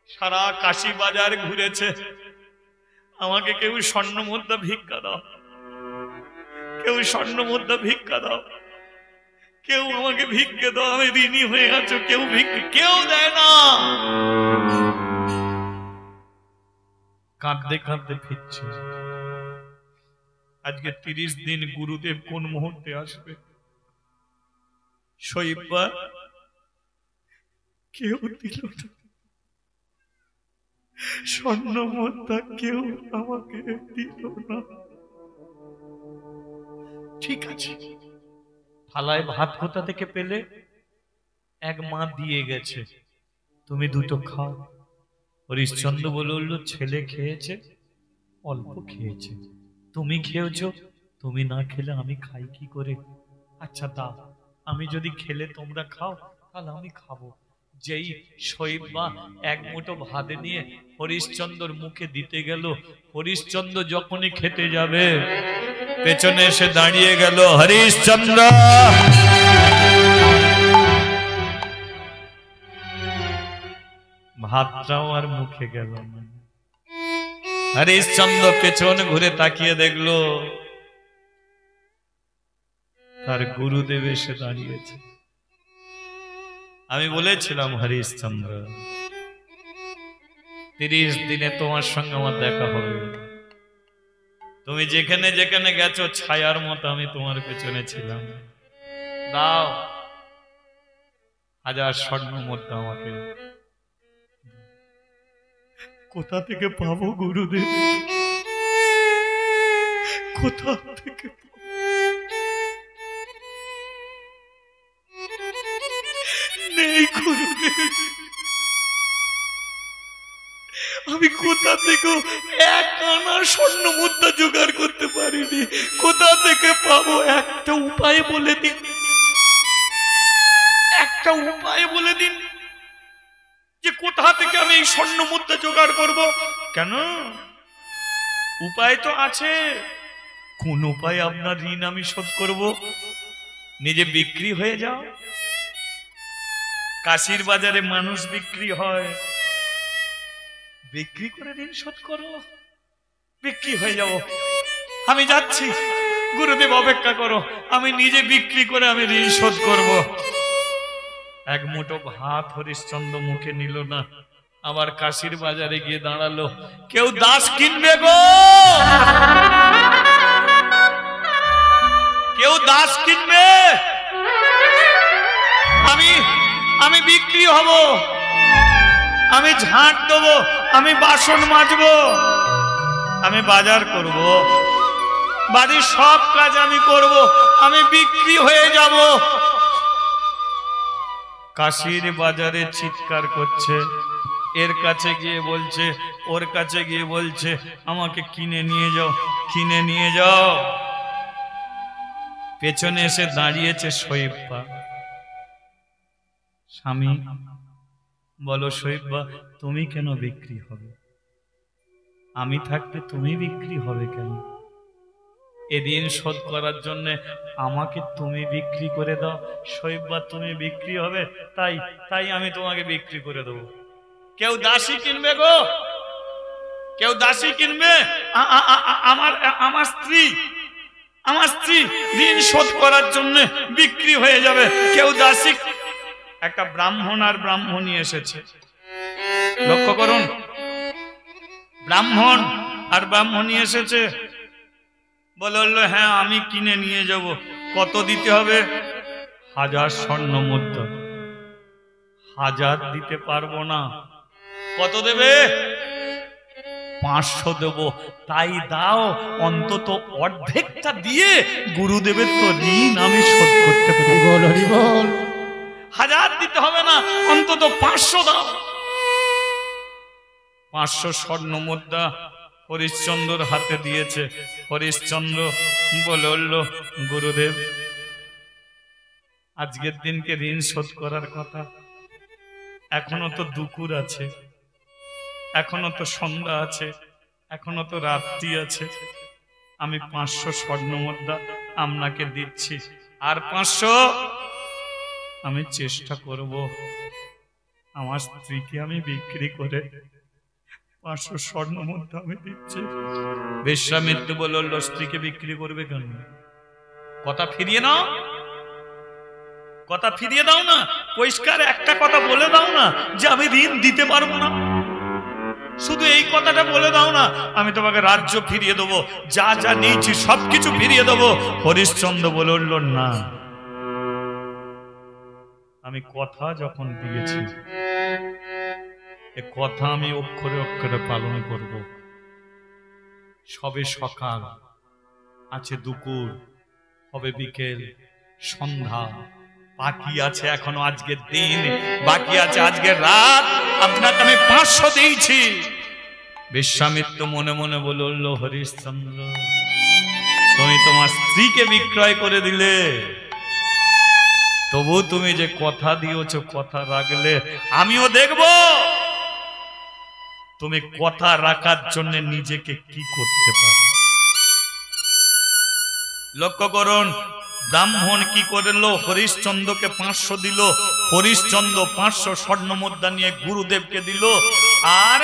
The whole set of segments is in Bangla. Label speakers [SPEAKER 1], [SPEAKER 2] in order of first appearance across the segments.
[SPEAKER 1] সারা কাশি বাজার ঘুরেছে, আমাকে কেউ স্বর্ণ মুদ্রা ভিক্ষা দাও, কেউ স্বর্ণ মুদ্রা ভিক্ষা দাও, কেউ আমাকে ভিক্ষা দাও, আমি ঋণী হয়ে আছো, কেউ ভিক্ষা কেউ দেয় না। কাঁদতে কাঁদতে ফিরছে। আজকে 30 দিন গুরুদেব কোন মুহূর্তে আসবে? শৈবা কেউ দিল না, স্বর্ণ মুদ্রা কেউ আমাকে দিল না। ঠিক আছে, থালায় ভাত কোথা থেকে পেলে? এক মা দিয়ে গেছে, তুমি দুটো খাও। হরিশ্চন্দ্র বলে উঠল, ছেলে খেয়েছে, অল্প খেয়েছে, তুমি খেয়েছো, তুমি না খেলে আমি খাই কি করে? আচ্ছা দাও, আমি যদি খেলে তোমরা খাও তাহলে আমি খাবো। যেই শৈবা এক মুঠো ভাত নিয়ে হরিশ্চন্দ্রর মুখে দিতে গেল, হরিশ্চন্দ্র যখনই খেতে যাবে পেছনে এসে দাঁড়িয়ে গেল হরিশ্চন্দ্র। ভাতটাও আর মুখে গেল না। হরিশ্চন্দ্র পেছন ঘুরে তাকিয়ে দেখলো তার গুরুদেব এসে দাঁড়িয়েছে। আমি বলেছিলাম হরিশ্চন্দ্র, 30 দিনে তোমার সঙ্গে আমার দেখা হবে। তুমি যেখানে যেখানে গেছো ছায়ার মতো আমি তোমার পেছনে ছিলাম। দাও 1000 স্বর্ণ মুদ্রা আমাকে। কোথা থেকে পাবো গুরুদেব, কোথা থেকে? নেই গুরুদেব, আমি কোথা থেকে 1 আনা স্বর্ণ মুদ্রা জোগাড় করতে পারিনি। কোথা থেকে পাবো? একটা উপায় বলে দিন, একটা উপায় বলে দিন যে কোথা থেকে আমি এই স্বর্ণ মুদ্রা জোগাড় করব। কেন? উপায় তো আছে। কোন উপায় আপনার ঋণ আমি শোধ করব? নিজে বিক্রি হয়ে যাও। কাশির বাজারে মানুষ বিক্রি হয়, বিক্রি করে ঋণ শোধ করো, বিক্রি হয়ে যাও। আমি যাচ্ছি, গুরুদেব অপেক্ষা করো, আমি নিজে বিক্রি করে আমি ঋণ শোধ করব। এক মুঠো ভাত হরিশ্চন্দ্র মুখে নিল না, আবার কাশির বাজারে গিয়ে দাঁড়ালো। কেউ দাস কিনবে গো, কেউ দাস কিনবে? আমি বিক্রি হব, আমি ঝাঁট দেবো, আমি বাসন মাজবো, আমি বাজার করব, বাড়ির সব কাজ আমি করব, আমি বিক্রি হয়ে যাব। কাশির বাজারে চিৎকার করছে, এর কাছে গিয়ে বলছে, ওর কাছে গিয়ে বলছে, আমাকে কিনে নিয়ে যাও, কিনে নিয়ে যাও। পেছনে এসে দাঁড়িয়েছে শৈবা। স্বামী বলো, শৈবা তুমি কেন বিক্রি হবে? আমি থাকতে তুমি বিক্রি হবে কেন? এদিন শোধ করার জন্য আমাকে তুমি বিক্রি করে দাও। শৈবা তুমি বিক্রি হবে, তাই আমি তোমাকে বিক্রি করে দেবো। কেউ দাসী কিনবে গো, কেউ দাসী কিনবে? আমার স্ত্রী ঋণ শোধ করার জন্য বিক্রি হয়ে যাবে। কেউ দাসী? একটা ব্রাহ্মণ আর ব্রাহ্মণী এসেছে, লক্ষ্য করুন, ব্রাহ্মণ আর ব্রাহ্মণী এসেছে। বললো হ্যাঁ আমি কিনে নিয়ে যাব। কত দিতে হবে? 1000 স্বর্ণ মুদ্রা। 1000 দিতে পারবো না। কত দেবে? 500 দেবো। তাই দাও, অন্তত অর্ধেকটা দিয়ে গুরুদেবের তো ঋণ আমি শোধ করতে পারি। বল হরি বল। 1000 দিতে হবে না, অন্তত 500 দাও। 500 স্বর্ণ মুদ্রা হরিশ্চন্দ্রর হাতে দিয়েছে। হরিশ্চন্দ্র বলল, গুরুদেব আজকের দিনকে ঋণ শোধ করার কথা, এখনো তো দুপুর আছে, এখনো তো সন্ধ্যা আছে, এখনো তো রাত্রি আছে। আমি 500 স্বর্ণ মুদ্রা আপনাকে দিচ্ছি, আর 500 আমি চেষ্টা করব আমার স্ত্রীকে আমি বিক্রি করে 500 স্বর্ণ মুদ্রা আমি দিচ্ছি। বিশ্বামিত্র বলল, স্ত্রীকে বিক্রি করবে কেন? কথা ফিরিয়ে নাও, কথা ফিরিয়ে দাও না, পরিষ্কার একটা কথা বলে দাও না যে আমি ঋণ দিতে পারবো না। শুধু এই কথাটা বলে দাও না, আমি তোমাকে রাজ্য ফিরিয়ে দেবো, যা যা নিয়েছি সবকিছু ফিরিয়ে দেবো। হরিশ্চন্দ্র বলল, না, আমি কথা যখন দিয়েছি এ কথা আমি অক্ষরে অক্ষরে পালন করব। সবে সকাল, আছে দুপুর, হবে বিকেল, সন্ধ্যা, বাকি আছে এখনো আজকের দিন, বাকি আছে আজকের রাত, আপনাকে আমি 500 দিয়েছি। বিশ্বামিত্র মনে মনে বলল, হরিশ্চন্দ্র তুমি তোমার স্ত্রীকে বিক্রয় করে দিলে, তবু তুমি যে কথা দিয়েছ কথা রাখলে, আমিও দেখব তুমি কথা রাখার জন্য নিজেকে কি করতে পারো। লক্ষ্য করুন, ব্রাহ্মণ কি করলো, হরিশ্চন্দ্রকে 500 দিল। হরিশ্চন্দ্র 500 স্বর্ণ মুদ্রা নিয়ে গুরুদেবকে দিল, আর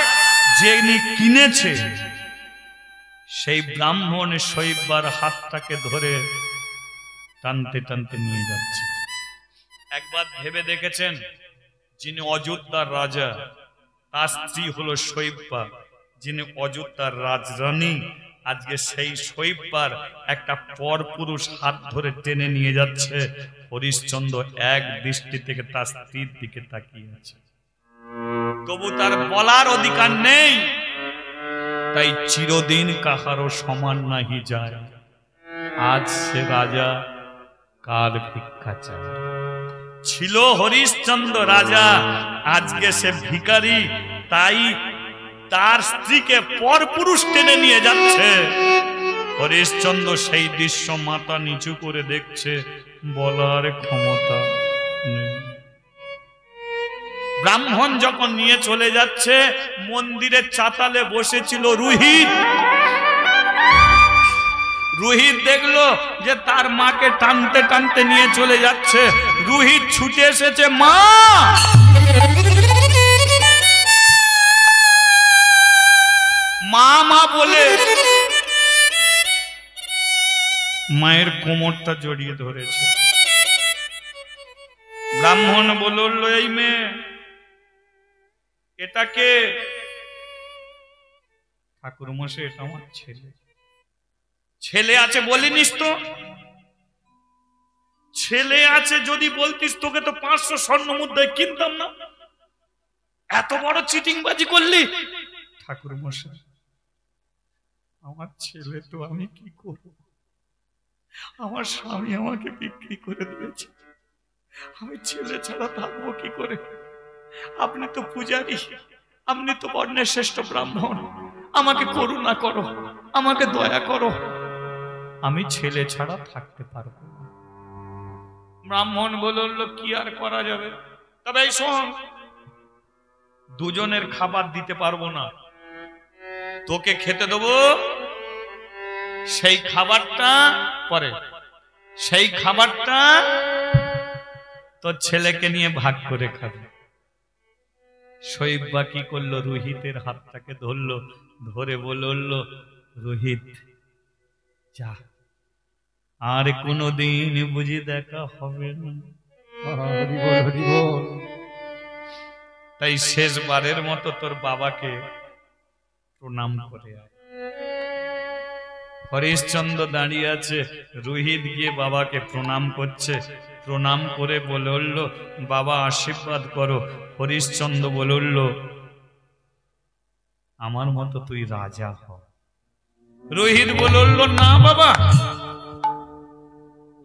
[SPEAKER 1] যিনি কিনেছে সেই ব্রাহ্মণ শৈবার হাতটাকে ধরে টানতে টানতে নিয়ে যাচ্ছে। একবার ভেবে দেখেছেন, যিনি অযোধ্যার রাজা, তার স্ত্রী হলো শৈবা, যিনি অযোধ্যার রাজরানী, আজকে সেই শৈবার একটা পরপুরুষ হাত ধরে টেনে নিয়ে যাচ্ছে। হরিশ্চন্দ্র এক দৃষ্টি থেকে তার স্ত্রীর দিকে তাকিয়ে আছে, তবু তার বলার অধিকার নেই। তাই চিরদিন কাহারও সমান নাহি যায়, আজ সে রাজা কাল ভিক্ষা চায়। ছিল হরিশ্চন্দ্র রাজা, আজকে সে ভিখারি, তাই তার স্ত্রীকে পরপুরুষ টেনে নিয়ে যাচ্ছে। হরিশ্চন্দ্র সেই দৃশ্য মাথা নিচু করে দেখছে, বলার ক্ষমতা নেই। ব্রাহ্মণ যখন নিয়ে চলে যাচ্ছে, মন্দিরের চাতালে বসেছিল রোহিত। রোহিত দেখলো যে তার মাকে টানতে টানতে নিয়ে চলে যাচ্ছে। রোহিত ছুটে এসেছে, মা, মা মা বলে মায়ের কোমরটা জড়িয়ে ধরেছে। ব্রাহ্মণ বলল, এই মেয়ে, এটাকে? ঠাকুর মশাই, এটা আমার ছেলে। ছেলে আছে বলিনিস তো? ছেলে আছে যদি বলতিস, তোকে তো 500 স্বর্ণ মুদ্রায় কিনতাম না। এত বড় চিটিংবাজি করলি। ঠাকুর মশাই, আমার ছেলে তো আমি কি করব? আমার স্বামী আমাকে বিক্রি করে দিয়েছে, আমি ছেলে ছাড়া থাকবো কি করে? আপনি তো পূজারী, আপনি তো বর্ণের শ্রেষ্ঠ ব্রাহ্মণ, আমাকে করুণা করো, আমাকে দয়া করো, আমি ছেলে ছাড়া থাকতে পারবো না। ব্রাহ্মণ বলল, কি আর করা যাবে, তবে শোন, দুজনের খাবার দিতে পারবো না, তোকে খেতে দেবো, সেই খাবারটা পরে, সেই খাবারটা তোর ছেলেকে নিয়ে ভাগ করে খাবে। শৈবা কি করলো, রোহিতের হাতটাকে ধরলো, ধরে বলল, রোহিত যা, আর কোনদিন বুঝি দেখা হবে না। তাই শেষবারের মতো তোর বাবাকে প্রণাম করে আয়। হরিশ্চন্দ্র দাঁড়িয়ে আছে, রোহিত গিয়ে বাবাকে প্রণাম করছে। প্রণাম করে বলল, বাবা আশীর্বাদ করো। হরিশ্চন্দ্র বলল, আমার মতো তুই রাজা হ। রোহিত বলল, না বাবা,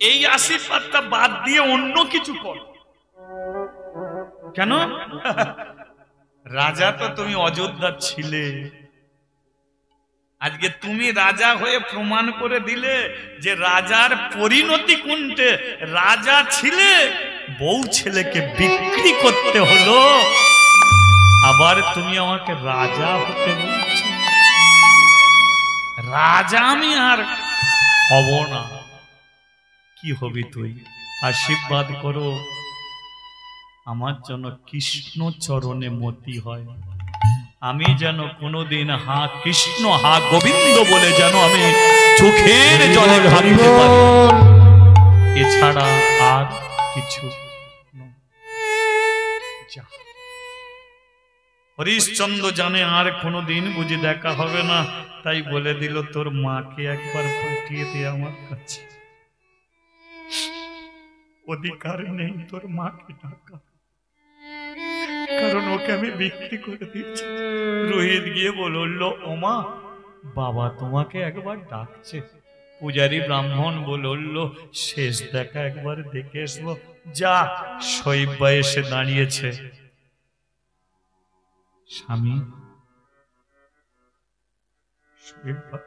[SPEAKER 1] এই আশীর্বাদটা বাদ দিয়ে অন্য কিছু কর। কেন? রাজা তো তুমি অযোধ্যা ছিলে, আজকে তুমি রাজা হয়ে প্রমাণ করে দিলে যে রাজার পরিণতি কোনটে। রাজা ছিলে, বউ ছেলেকে বিক্রি করতে হলো, আবার তুমি আমাকে রাজা হতে বলছো। রাজা আমি আর হব না। কি হবি তুই? আশীর্বাদ করো, আমার যেন কৃষ্ণ চরণে মতি হয়, আমি যেন কোনোদিন হা কৃষ্ণ হা গোবিন্দ বলে যেন আমি চোখের জলে ভাবতে পারি, এছাড়া আর কিছু। হরিশ্চন্দ্র জানে আর কোনোদিন বুঝি দেখা হবে না, তাই বলে দিল তোর মাকে একবার পাঠিয়ে দে আমার কাছে, অধিকার নেই তোর মাকে ডাকা, কারণ ওকে আমি বিক্রি করে দিচ্ছি। রোহিত গিয়ে বলল, ওমা বাবা তোমাকে একবার ডাকছে। পূজারী ব্রাহ্মণ বলল, শেষ দেখা একবার দেখে আসবো। যা, শৈব্বা এসে দাঁড়িয়েছে। স্বামী, শৈব্বা,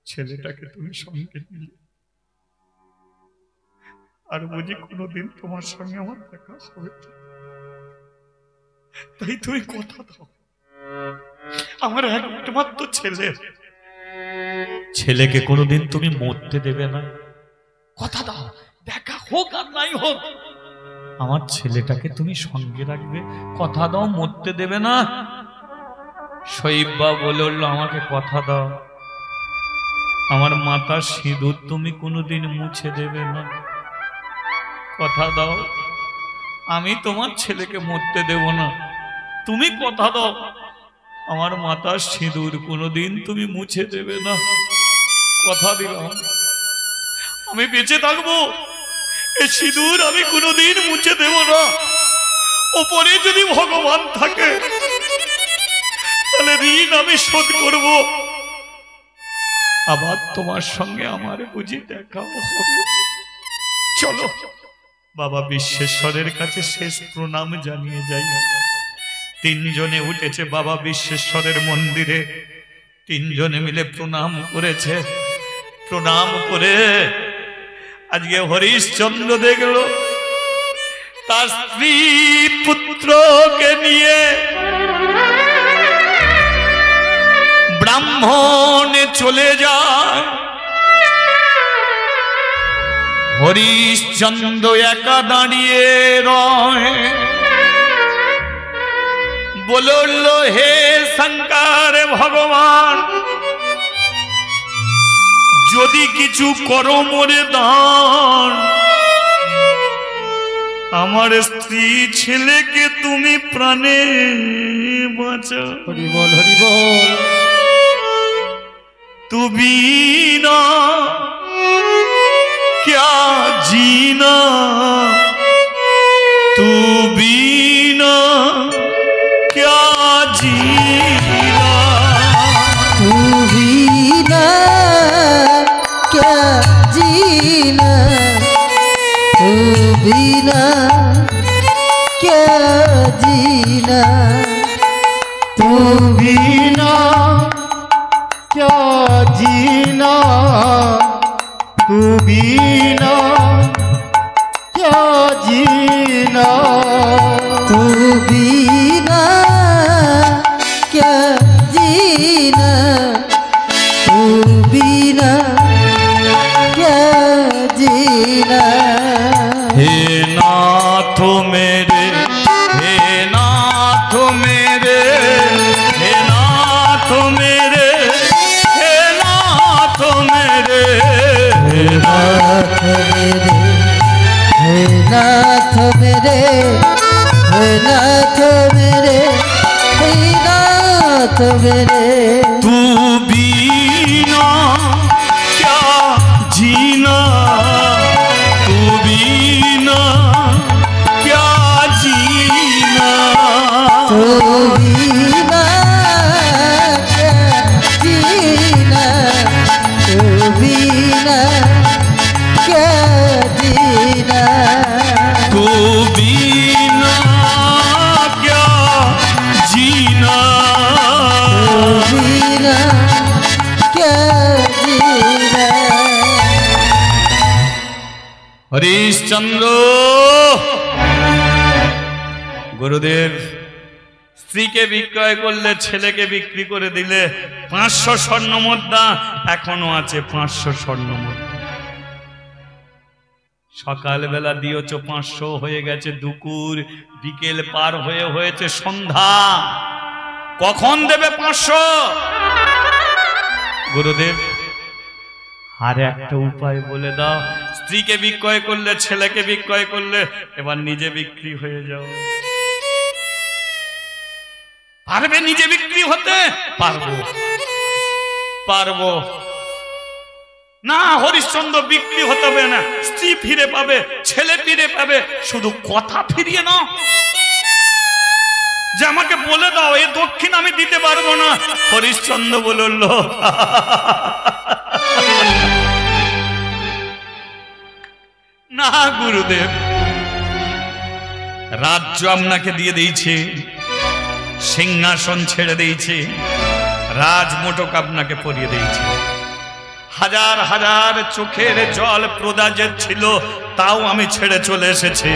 [SPEAKER 1] ছেলেটাকে তুমি সঙ্গে নিলে, আর বুঝি কোনোদিন তোমার সঙ্গে আমার দেখা হবে, তাই তুমি কথা দাও, আমার একমাত্র ছেলে, ছেলেকে কোনোদিন তুমি মরতে দেবে না, কথা দাও, দেখা হোক আর নাই হোক আমার ছেলেটাকে তুমি সঙ্গে রাখবে, কথা দাও, মরতে দেবে না। শৈব্বা বলল, আমাকে কথা দাও, আমার মাথার সিঁদুর তুমি কোনোদিন মুছে দেবে না, কথা দাও, আমি তোমার ছেলেকে মরতে দেব না, তুমি কথা দাও, আমার মাথার সিঁদুর কোনোদিন তুমি মুছে দেবে না, কথা দিলাম, আমি বেঁচে থাকবো, এই সিঁদুর আমি কোনোদিন মুছে দেব না, ওপরে যদি ভগবান থাকে তাহলে ঋণ আমি শোধ করব, আবার তোমার সঙ্গে আমার বুঝি দেখা হবে। চলো বাবা বিশ্বেশ্বরের কাছে শেষ প্রণাম জানিয়ে যাই। তিনজনে উঠেছে বাবা বিশ্বেশ্বরের মন্দিরে, তিনজনে মিলে প্রণাম করেছে। প্রণাম করে আজকে হরিশ্চন্দ্র দেখল তার স্ত্রী পুত্রকে নিয়ে ব্রাহ্মণে চলে যায়। হরিশ্চন্দ্র একা দাঁড়িয়ে রয়, বলল, হে শঙ্কর ভগবান, যদি কিছু করো মোরে দান, আমার স্ত্রী ছেলেকে তুমি প্রাণে বাঁচাও।
[SPEAKER 2] হরি বল, হরি বল।
[SPEAKER 1] তু বিনা क्या जीना, तू बिना क्या जीना,
[SPEAKER 2] तू बिना क्या जीना, तू बिना क्या जीना, तू बिना क्या जीना, तू बिना क्या जीना, तू बिना क्या जीना, तू बिना क्या जीना।
[SPEAKER 1] हे नाथ मेरे, हे नाथ मेरे, हे नाथ मेरे, हे नाथ मेरे,
[SPEAKER 2] हे नाथ मेरे, हे नाथ मेरे, हे नाथ मेरे, हे नाथ मेरे।
[SPEAKER 1] तू बिना क्या जीना, तू बिना क्या जीना,
[SPEAKER 2] तू बिना क्या जीना, तू बिना क्या जीना,
[SPEAKER 1] तू बिना क्या जीना,
[SPEAKER 2] तू बिना क्या जीना।
[SPEAKER 1] হরিশ্চন্দ্র গুরুদেব স্ত্রীকে বিক্রয় করলে, ছেলেকে বিক্রি করে দিলে, 500 স্বর্ণ মুদ্রা এখনো আছে, 500 স্বর্ণ মুদ্রা। সকালবেলা দিয়েছ 500, হয়ে গেছে দুপুর, বিকেল পার হয়ে হয়েছে সন্ধ্যা, কখন দেবে 500? গুরুদেব আর একটা উপায় বলে দাও। স্ত্রীকে বিক্রয় করলে, ছেলেকে বিক্রয় করলে, এবার নিজে বিক্রি হয়ে যাও। পারবে নিজে বিক্রি হতে? পারবো, পারবো না। হরিশ্চন্দ্র বিক্রি হতে হবে না, স্ত্রী ফিরে পাবে, ছেলে ফিরে পাবে, শুধু কথা ফিরিয়ে নাও। যে আমাকে বলে দাও এ দক্ষিণ আমি দিতে পারবো না। হরিশ্চন্দ্র বলল না গুরুদেব, রাজ্য আপনাকে দিয়ে দিয়েছে, সিংহাসন ছেড়ে দিয়েছে, রাজমোটক আপনাকে পরিয়ে দিয়েছে, হাজার হাজার চোখের জল প্রদা যে ছিল তাও আমি ছেড়ে চলে এসেছি।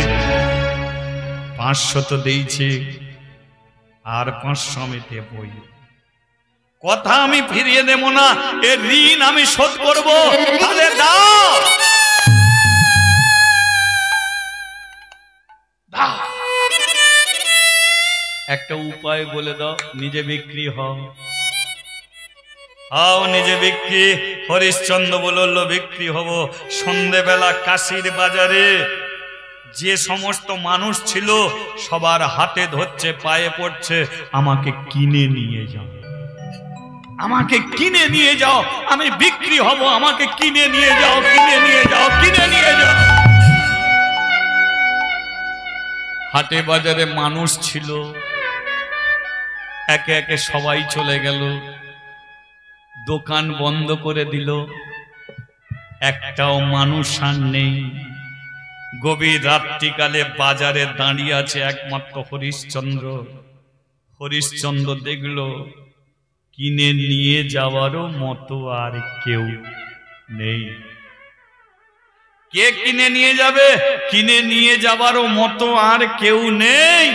[SPEAKER 1] 500 তো দিয়েছি, আর 500 আমি দেবই। কথা আমি ফিরিয়ে দেব না, এর ঋণ আমি শোধ করব। তাহলে দাও, একটা উপায় বলে দাও, নিজে বিক্রি হও। নিজে বিক্রি। হরিশ্চন্দ্র বলল বিক্রি হব। সন্ধেবেলা কাশীর বাজারে যে সমস্ত মানুষ ছিল সবার হাতে ধরছে, পায়ে পড়ছে, আমাকে কিনে নিয়ে যাও, আমাকে কিনে নিয়ে যাও, আমি বিক্রি হব, আমাকে কিনে নিয়ে যাও, কিনে নিয়ে যাও, কিনে নিয়ে যাও। হাটে বাজারে মানুষ ছিল, একে একে সবাই চলে গেল, দোকান বন্ধ করে দিল, একটাও মানুষ আর নেই। গভীর রাত্রিকালে বাজারে দাঁড়িয়ে আছে একমাত্র হরিশ্চন্দ্র। হরিশ্চন্দ্র দেখল কিনে নিয়ে যাওয়ারও মতো আর কেউ নেই। কে কিনে নিয়ে যাবে? কিনে নিয়ে যাবারও মতো আর কেউ নেই।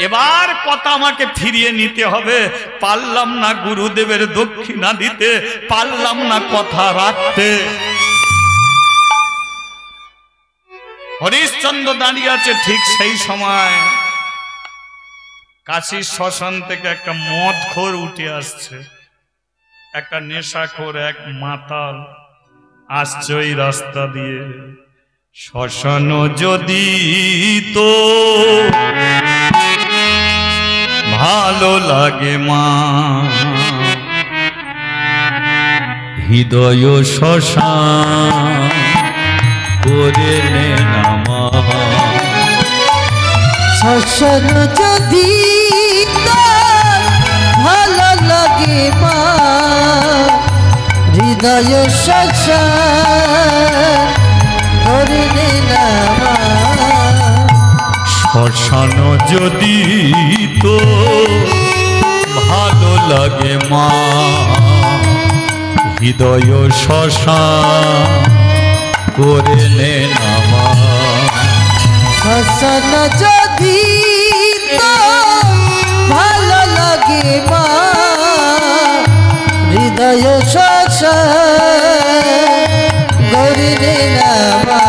[SPEAKER 1] এবার কথা আমাকে ফিরিয়ে নিতে হবে। পারলাম না গুরুদেবের দক্ষিণা দিতে, পারলাম না কথা রাখতে। হরিশ্চন্দ্র দাঁড়িয়ে আছে, ঠিক সেই সময় কাশীর শ্মশান থেকে একটা মদখোর উঠে আসছে, একটা নেশাখোর, এক মাতাল আসছে ওই রাস্তা দিয়ে। শ্মশান যদি তো ভালো লাগে মা, হৃদয় শ্মশান করে নে নামা।
[SPEAKER 2] শ্মশান যদি ভালো লাগে মা, হৃদয় শ্মশান করে নে নামা।
[SPEAKER 1] শ্মশান যদি তো ভালো লাগে মা, হৃদয় শ্মশান করে নে নামা।
[SPEAKER 2] শ্মশান যদি তো ভালো লাগে মা, হৃদয় শ্মশান করে নে নামা।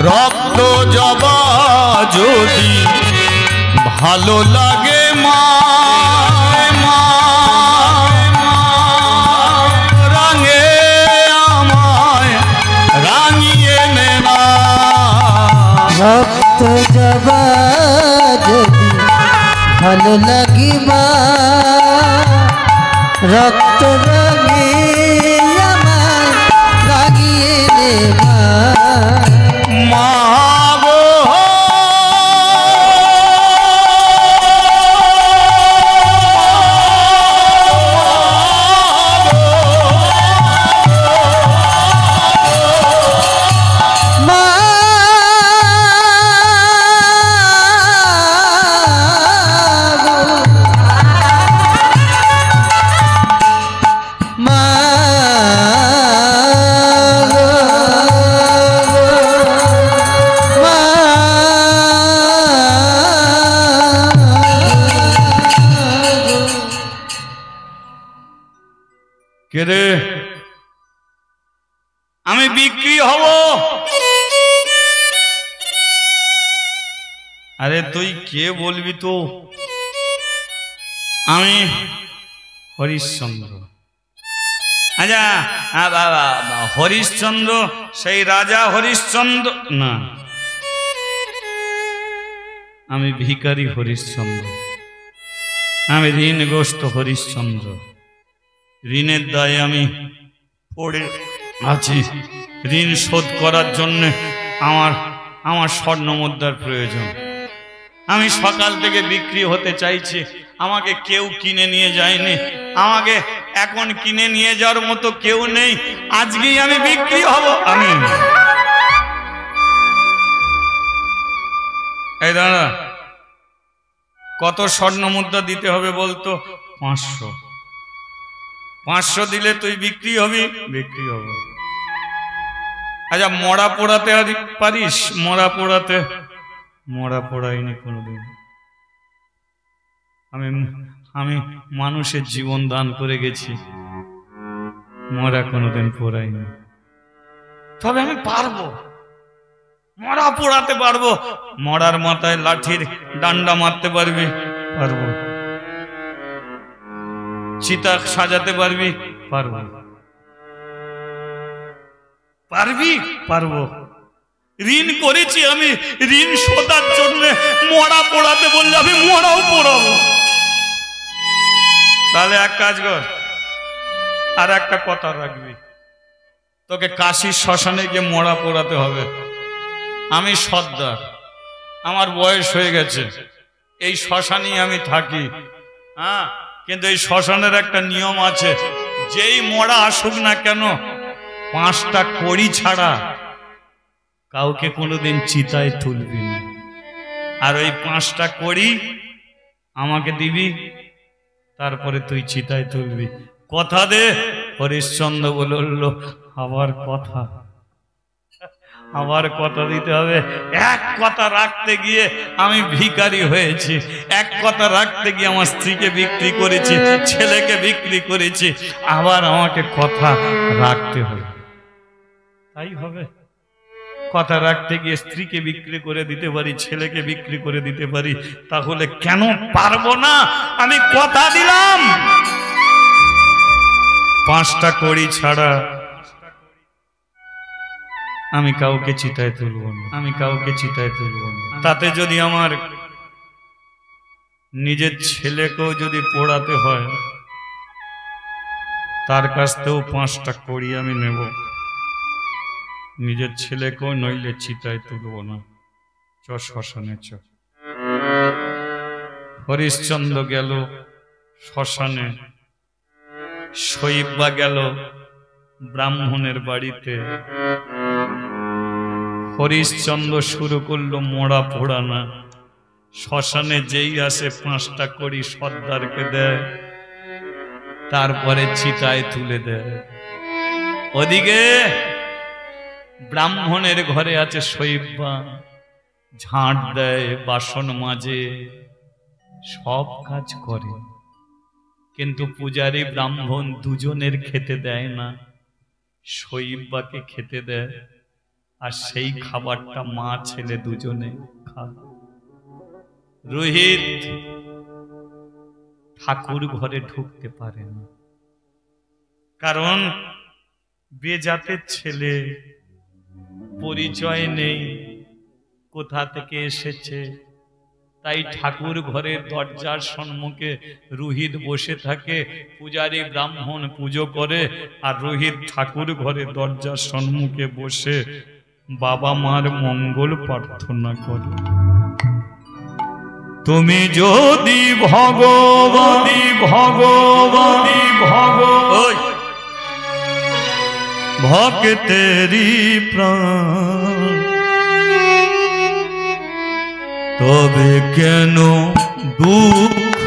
[SPEAKER 1] রক্ত জবা যদি ভালো লাগে মা, রাঙে আমায় রাঙিয়ে নে না।
[SPEAKER 2] রক্ত জবা যদি ভালো লাগে মা, রক্ত রঙে আমায় রাঙিয়ে নে মা।
[SPEAKER 1] মা গো
[SPEAKER 2] মা মা
[SPEAKER 1] কে রে? আমি বিক্রি হব। আরে তুই কে বলবি তো? আমি হরিশ্চন্দ্র। আচ্ছা, হরিশ্চন্দ্র সেই রাজা হরিশ্চন্দ্র না, আমি ভিখারি হরিশ্চন্দ্র, আমি ঋণগ্রস্ত হরিশ্চন্দ্র। ঋণের দায়ে আমি পড়ে আছি। ঋণ শোধ করার জন্য আমার স্বর্ণ মুদ্রার প্রয়োজন। আমি সকাল থেকে বিক্রি হতে চাইছি, আমাকে কেউ কিনে নিয়ে যায়নি, আমাকে এখন কিনে নিয়ে যাওয়ার মতো কেউ নেই। আজকেই আমি বিক্রি হব। আমি এই দাঁড়া, কত স্বর্ণ মুদ্রা দিতে হবে বলতো? 500। 500 দিলে তুই বিক্রি হবি? বিক্রি হব। আচ্ছা, মরা পোড়াতে পারিস? মরা পোড়াতে? মরা পোড়াইনি কোনোদিন। আমি মানুষের জীবন দান করে গেছি, মরা কোনোদিন পোড়াইনি। তবে আমি পারবো, মরা পোড়াতে পারবো। মরার মাথায় লাঠির ডান্ডা মারতে পারবি? পারবো। চিতা সাজাতে পারবি? পারবো। পারবি? পারবো। ঋণ করেছি আমি, ঋণ শোধার জন্য মরা পোড়াতে বললে আমি মরাও পোড়াবো। তাহলে এক কাজ কর, আর একটা কথা রাখবি, তোকে কাশীর শ্মশানে গিয়ে মরা পোড়াতে হবে। আমি সর্দার, আমার বয়স হয়ে গেছে, এই শ্মশানেই আমি থাকি। হ্যাঁ, কিন্তু এই শ্মশানের একটা নিয়ম আছে, যেই মরা আসুক না কেন 5টা কড়ি ছাড়া কাউকে কোনোদিন চিতায় তুলবি না। আর ওই 5টা কড়ি আমাকে দিবি, তারপরে তুই চিতায় তুলবি। কথা দে। হরিশ্চন্দ্র বলল, আবার কথা, আবার কথা দিতে হবে। এক কথা রাখতে গিয়ে আমি ভিখারি হয়েছি, এক কথা রাখতে গিয়ে আমার স্ত্রীকে বিক্রি করেছি, ছেলেকে বিক্রি করেছি, আবার আমাকে কথা রাখতে হবে। তাই হবে। কথা রাখতে গিয়ে স্ত্রীকে বিক্রি করে দিতে পারি, ছেলেকে বিক্রি করে দিতে পারি, তাহলে কেন পারবো না? আমি কথা দিলাম 5টা কড়ি ছাড়া আমি কাউকে চিতায় তুলব না, আমি কাউকে চিতায় তুলব না। তাতে যদি আমার নিজের ছেলেকেও যদি পোড়াতে হয়, তার কাছ থেকেও 5টা কড়ি আমি নেব। নিজের ছেলেকেও নইলে চিতায় তুলব না। চ শ্মশানে চ। হরিশ্চন্দ্র গেল শ্মশানে, শৈবা গেল ব্রাহ্মণের বাড়িতে। হরিশ্চন্দ্র শুরু করলো মরা পোড়ানা। শ্মশানে যেই আসে 5টা কড়ি সর্দারকে দেয়, তারপরে চিতায় তুলে দেয়। ওদিকে ব্রাহ্মণের ঘরে আছে শৈবা, ঝাঁট দেয়, বাসন মাজে, সব কাজ করে, কিন্তু পূজারী ব্রাহ্মণ দুজনের খেতে দেয় না, শৈবাকে খেতে দেয়। আর সেই খাবারটা মা ছেলে দুজনে খায়। রোহিত ঠাকুর ঘরে ঢুকতে পারে না, কারণ বেজাতের ছেলে, পরিচয় নেই, কোথা থেকে এসেছে। তাই ঠাকুর ঘরের দরজার সম্মুখে রোহিত বসে থাকে। পূজারী ব্রাহ্মণ পুজো করে, আর রোহিত ঠাকুর ঘরের দরজার সম্মুখে বসে বাবা মার মঙ্গল প্রার্থনা করে। তুমি যদি ভগবতী ভগবতী ভক্তেরি প্রাণ, তবে কেন দুঃখ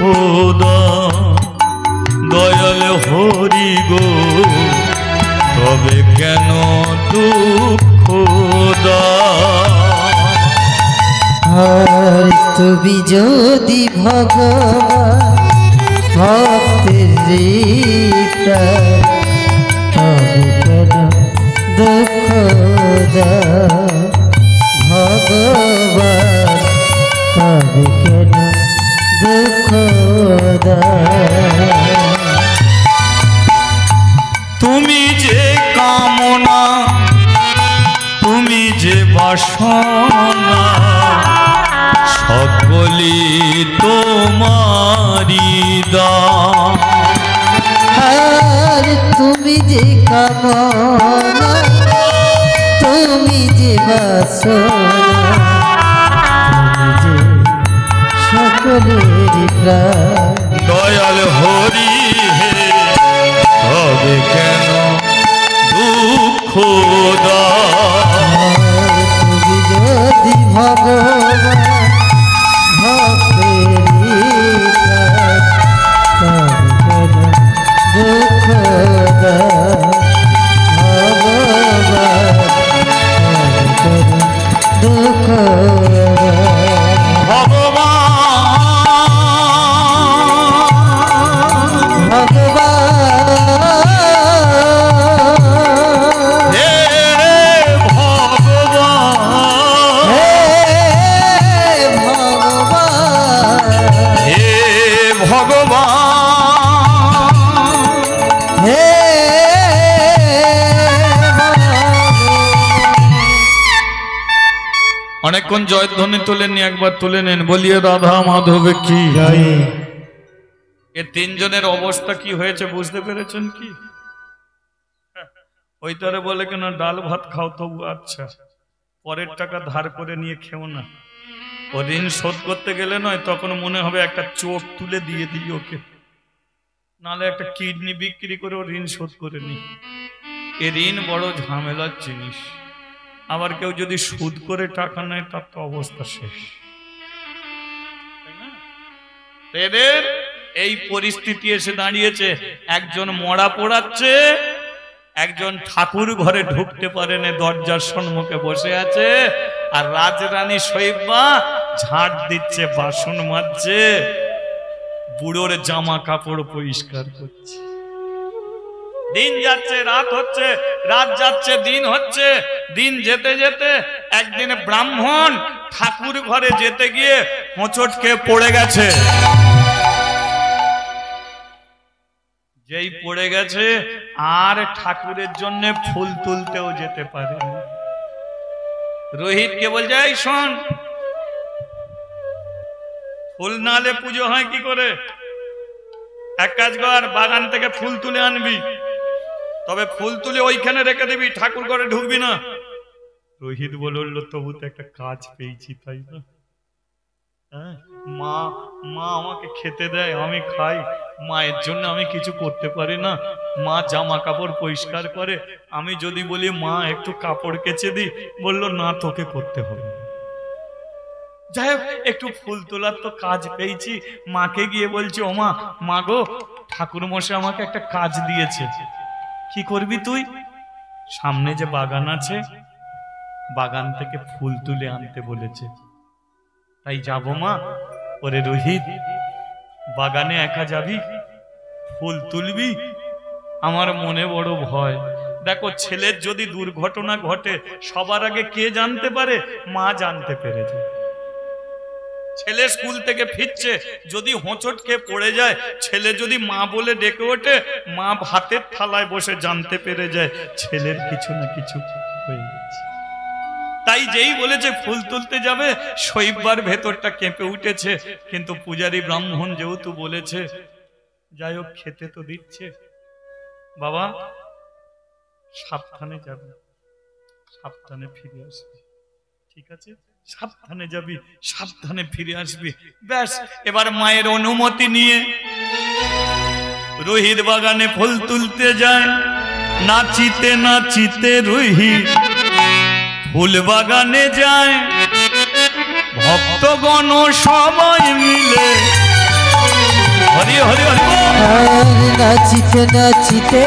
[SPEAKER 1] দয়াল হরি গো, তবে কেন দুঃখ
[SPEAKER 2] আর তুমি যদি ভগবান ভক্তের তবে কেন দুঃখ দাও ভগবান, তবে কেন দুঃখ দাও?
[SPEAKER 1] তুমি যে কামনা, তুমি যে বাসনা, সকলি তোমারি দান।
[SPEAKER 2] আর তুমি যে কামনা, তুমি যে বাসনা, তুমি যে সকলের প্রাণ।
[SPEAKER 1] দয়াল হরি হে, তবে কেন দুঃখ দাও?
[SPEAKER 2] তুমি যদি ভগবান ভক্তের প্রাণ, তবে কেন দুঃখ দাও? ভগবান, তবে কেন দুঃখ দাও?
[SPEAKER 1] অনেকক্ষণ জয়ধ্বনি তোলেননি, একবার তুলে নেন, বলিয়ে রাধা মাধব কি। এ তিনজনের অবস্থা কি হয়েছে বুঝতে পেরেছেন কি? ওই তারে বলে কেন ডাল ভাত খাও, তবু আচ্ছা, পরের টাকা ধার করে নিয়ে খেও না। ও ঋণ শোধ করতে গেলে নয়, তখন মনে হবে একটা চোখ তুলে দিয়ে দিই ওকে, নাহলে একটা কিডনি বিক্রি করে ও ঋণ শোধ করে নি। এ ঋণ বড় ঝামেলার জিনিস। আবার কেউ যদি সুদ করে টাকা নেয়, তার তো অবস্থা শেষ। এদের এই পরিস্থিতি এসে দাঁড়িয়েছে। একজন মরা পোড়াচ্ছে, একজন ঠাকুর ঘরে ঢুকতে পারেনি, দরজার সম্মুখে বসে আছে, আর রাজরানী শৈবা ঝাড় দিচ্ছে, বাসন মাজছে, বুড়োর জামা কাপড় পরিষ্কার করছে। দিন যাচ্ছে, রাত হচ্ছে, রাত যাচ্ছে, দিন হচ্ছে। দিন যেতে যেতে একদিন ব্রাহ্মণ ঠাকুর ঘরে যেতে গিয়ে হোঁচট খেয়ে পড়ে গেছে। যেই পড়ে গেছে আর ঠাকুরের জন্য ফুল তুলতেও যেতে পারে। রোহিতকে বলছে, এই শোন, ফুল নালে পুজো হয় কি করে? এক কাজ কর, বাগান থেকে ফুল তুলে আনবি, তবে ফুল তুলে ওইখানে রেখে দিবি, ঠাকুর ঘরে ঢুকবি না। রোহিত বলল, তবু তো একটা কাজ পেয়েছি, তাই না? মা মা আমাকে খেতে দেয়, আমি খাই, মায়ের জন্য আমি কিছু করতে পারি না। মা জামা কাপড় পরিষ্কার করে, আমি যদি বলি মা একটু কাপড় কেচে দি, বললো না, তোকে করতে হবে। যাই হোক, একটু ফুল তোলার তো কাজ পেয়েছি। মাকে গিয়ে বলছি, ও মা, মা গো, ঠাকুর মশাই আমাকে একটা কাজ দিয়েছে। কি করবি তুই? সামনে যে বাগান আছে, বাগান থেকে ফুল তুলে আনতে বলেছে, তাই যাবো মা। ওরে রোহিত, বাগানে একা যাবি, ফুল তুলবি? আমার মনে বড় ভয়। দেখো, ছেলের যদি দুর্ঘটনা ঘটে, সবার আগে কে জানতে পারে? মা জানতে পেরেছে। ছেলে স্কুল থেকে ফিরছে, যদি হোঁচট খেয়ে পড়ে যায়, ছেলে যদি মা বলে ডেকে ওঠে, মা ভাতের থালায় বসে জানতে পেরে যায় ছেলের কিছু না কিছু হয়ে গেছে। তাই যেই বলেছে ফুল তুলতে যাবে, শৈবার ভেতরটা কেঁপে উঠেছে। কিন্তু পূজারী ব্রাহ্মণ যেহেতু বলেছে, যাই হোক, খেতে তো দিচ্ছে। বাবা, সাবধানে যাবে, সাবধানে ফিরে আসবে, ঠিক আছে? সাবধানে যাবি, সাবধানে ফিরে আসবি। ব্যাস, এবার মায়ের অনুমতি নিয়ে রোহিত বাগানে ফুল তুলতে যায়। নাচিতে নাচিতে রোহিত ফুল বাগানে যায়। ভক্তগণ সবাই মিলে হরি হরি হরি,
[SPEAKER 2] নাচিতে নাচিতে